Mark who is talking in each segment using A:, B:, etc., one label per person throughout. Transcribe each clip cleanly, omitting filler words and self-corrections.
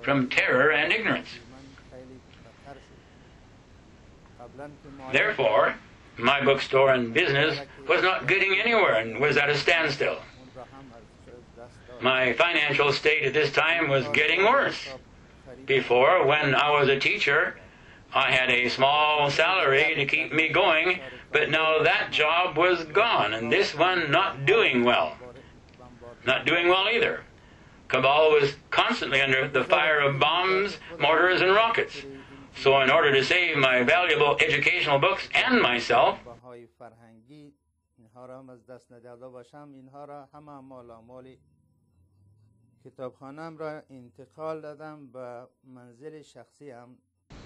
A: from terror and ignorance. Therefore, my bookstore and business was not getting anywhere and was at a standstill. My financial state at this time was getting worse. Before, when I was a teacher, I had a small salary to keep me going, but now that job was gone, and this one not doing well. Not doing well either. Kabul was constantly under the fire of bombs, mortars, and rockets. So in order to save my valuable educational books and myself,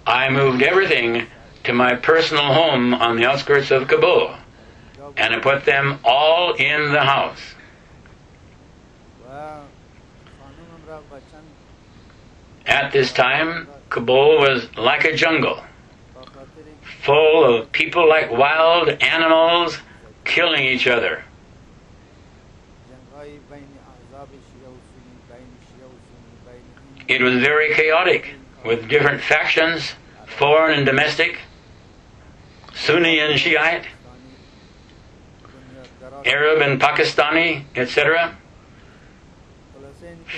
A: I moved everything to my personal home on the outskirts of Kabul, and I put them all in the house. At this time, Kabul was like a jungle, full of people like wild animals killing each other. It was very chaotic, with different factions, foreign and domestic, Sunni and Shiite, Arab and Pakistani, etc.,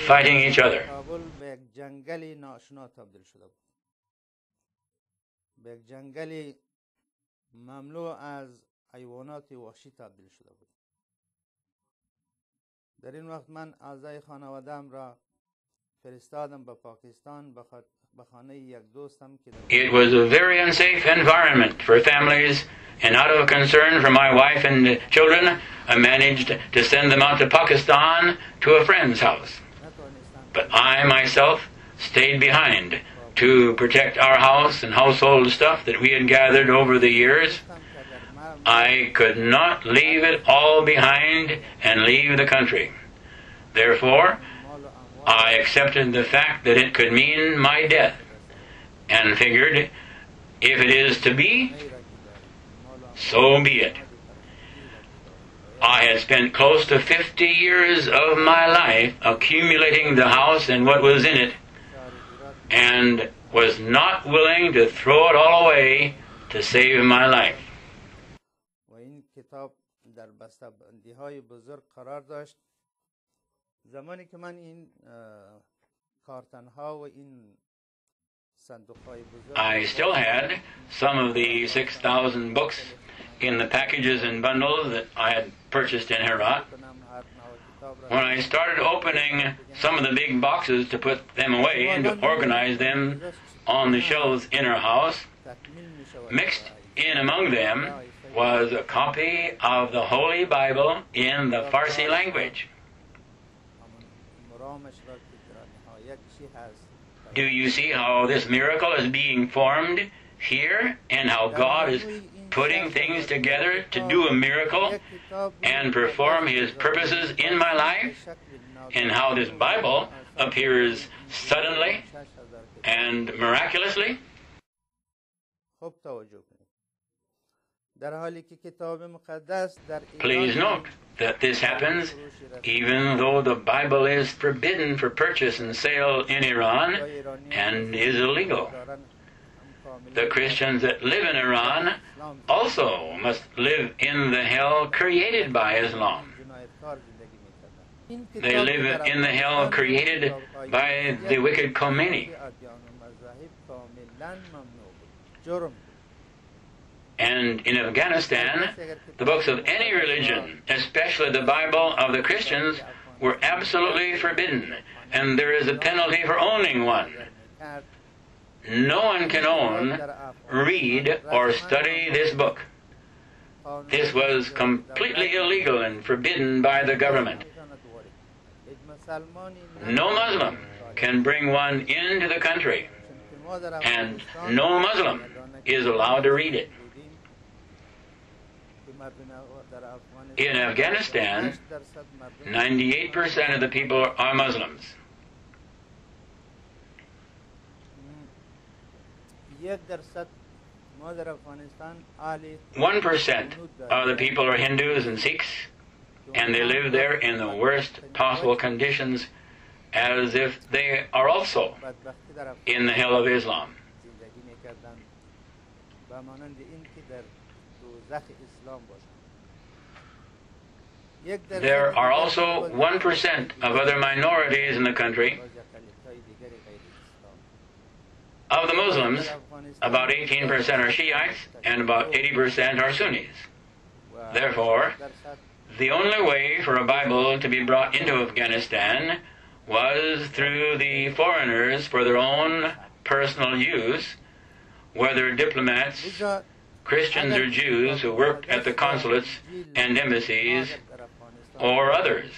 A: fighting each other.
B: در این وقت من اعضای خانواده‌ام را فرستادم به پاکستان به خانه یک دوستم که
A: It was a very unsafe environment for families, and out of concern for my wife and children, I managed to send them out to Pakistan to a friend's house. But I myself stayed behind to protect our house and household stuff that we had gathered over the years. I could not leave it all behind and leave the country. Therefore, I accepted the fact that it could mean my death, and figured, if it is to be, so be it. I had spent close to 50 years of my life accumulating the house and what was in it, and was not willing to throw it all away to save my life.
B: زمانی که من این کارتن‌ها و این صندوق‌های بزرگ
A: I still had some of the 6,000 books in the packages and bundles that I had purchased in Herat. When I started opening some of the big boxes to put them away and to organize them on the shelves in our house, mixed in among them was a copy of the Holy Bible in the Farsi language. Do you see how this miracle is being formed here, and how God is putting things together to do a miracle and perform His purposes in my life, and how this Bible appears suddenly and miraculously? Please note that this happens even though the Bible is forbidden for purchase and sale in Iran and is illegal. The Christians that live in Iran also must live in the hell created by Islam. They live in the hell created by the wicked Khomeini. And in Afghanistan, the books of any religion, especially the Bible of the Christians, were absolutely forbidden, and there is a penalty for owning one. No one can own, read, or study this book. This was completely illegal and forbidden by the government. No Muslim can bring one into the country, and no Muslim is allowed to read it. In Afghanistan, 98% of the people are Muslims. 1% of the people are Hindus and Sikhs, and they live there in the worst possible conditions as if they are also
B: بدبختی در
A: in the hell of Islam.
B: زندگی میکردند و مانند این که در دوزخ اسلام باشند. یک درصد
A: There are
B: دیگر
A: also
B: باز
A: 1% of other minorities in the country.
B: باز اقلیت‌های دیگری غیر اسلام.
A: Of the Muslims, about 18% are Shiites and about 80% are Sunnis.
B: و
A: Therefore,
B: 80%
A: the only way for a Bible to be brought into Afghanistan was through the foreigners for their own personal use, whether diplomats,
B: لذا
A: Christians or Jews who worked at the consulates and embassies, or others.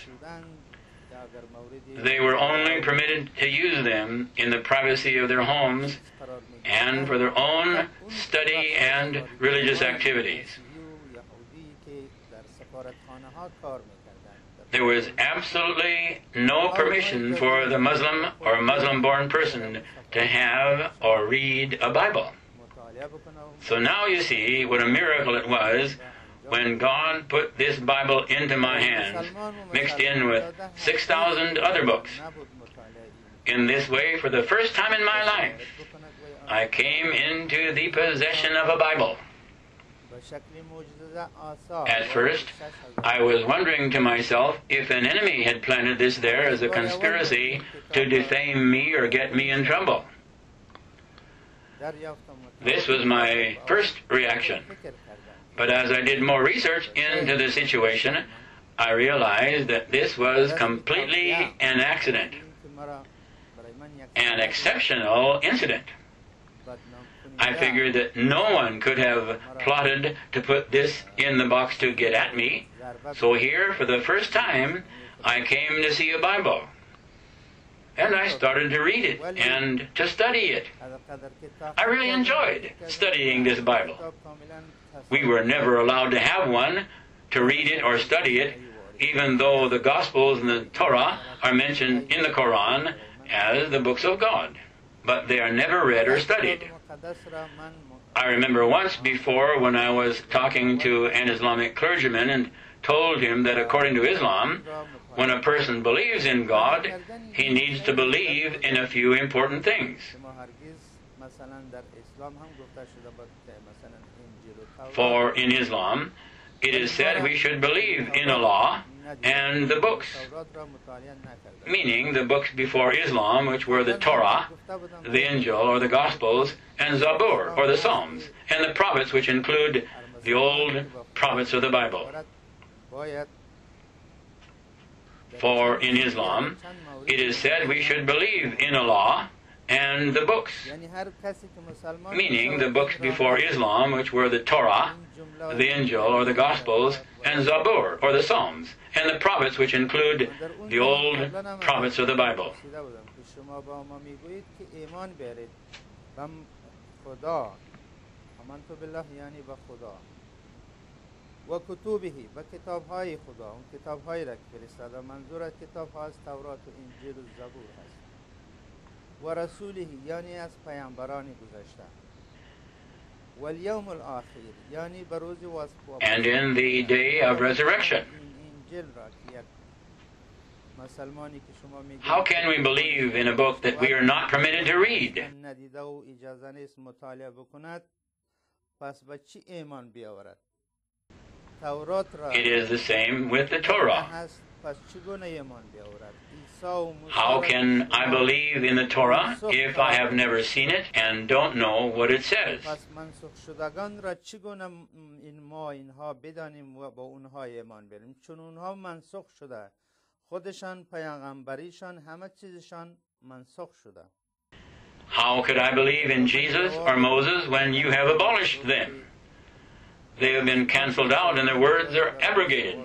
A: They were only permitted to use them in the privacy of their homes and for their own study and religious activities. There was absolutely no permission for the Muslim or Muslim-born person to have or read a Bible. So now you see what a miracle it was when God put this Bible into my hands, mixed in with 6,000 other books. In this way, for the first time in my life, I came into the possession of a Bible. At first, I was wondering to myself if an enemy had planted this there as a conspiracy to defame me or get me in trouble. This was my first reaction. But as I did more research into the situation, I realized that this was completely an accident, an exceptional incident. I figured that no one could have plotted to put this in the box to get at me. So here, for the first time, I came to see a Bible. And I started to read it and to study it. I really enjoyed studying this Bible. We were never allowed to have one to read it or study it, even though the Gospels and the Torah are mentioned in the Quran as the books of God. But they are never read or studied. I remember once before when I was talking to an Islamic clergyman and told him that according to Islam, when a person believes in God, he needs to believe in a few important things. For in Islam, it is said we should believe in Allah and the books, meaning the books before Islam, which were the Torah, the Injil or the Gospels, and Zabur or the Psalms, and the prophets, which include the old prophets of the Bible. For in Islam, it is said we should believe in Allah and the books, meaning the books before Islam, which were the Torah, the Injil or the Gospels, and Zabur or the Psalms, and the prophets, which include the old prophets of the Bible.
B: و کتبه و کتاب‌های خدا اون کتاب‌هایی را که فرستاده منظور از کتاب‌ها از تورات و انجیل و زبور هست و رسوله یعنی از پیامبران گذشته و الیوم الاخر یعنی به روز
A: and in the day of resurrection.
B: انجیل را که یک مسلمانی که شما میگید
A: How can we believe in a book that we are not permitted to read?
B: ندیده و اجازه نیست مطالعه بکند پس به چی ایمان بیاورد
A: It is the same with the Torah. How can I believe in the Torah if I have never seen it and don't know what it says? How could I believe in Jesus or Moses when you have abolished them? They have been cancelled out and their words are abrogated.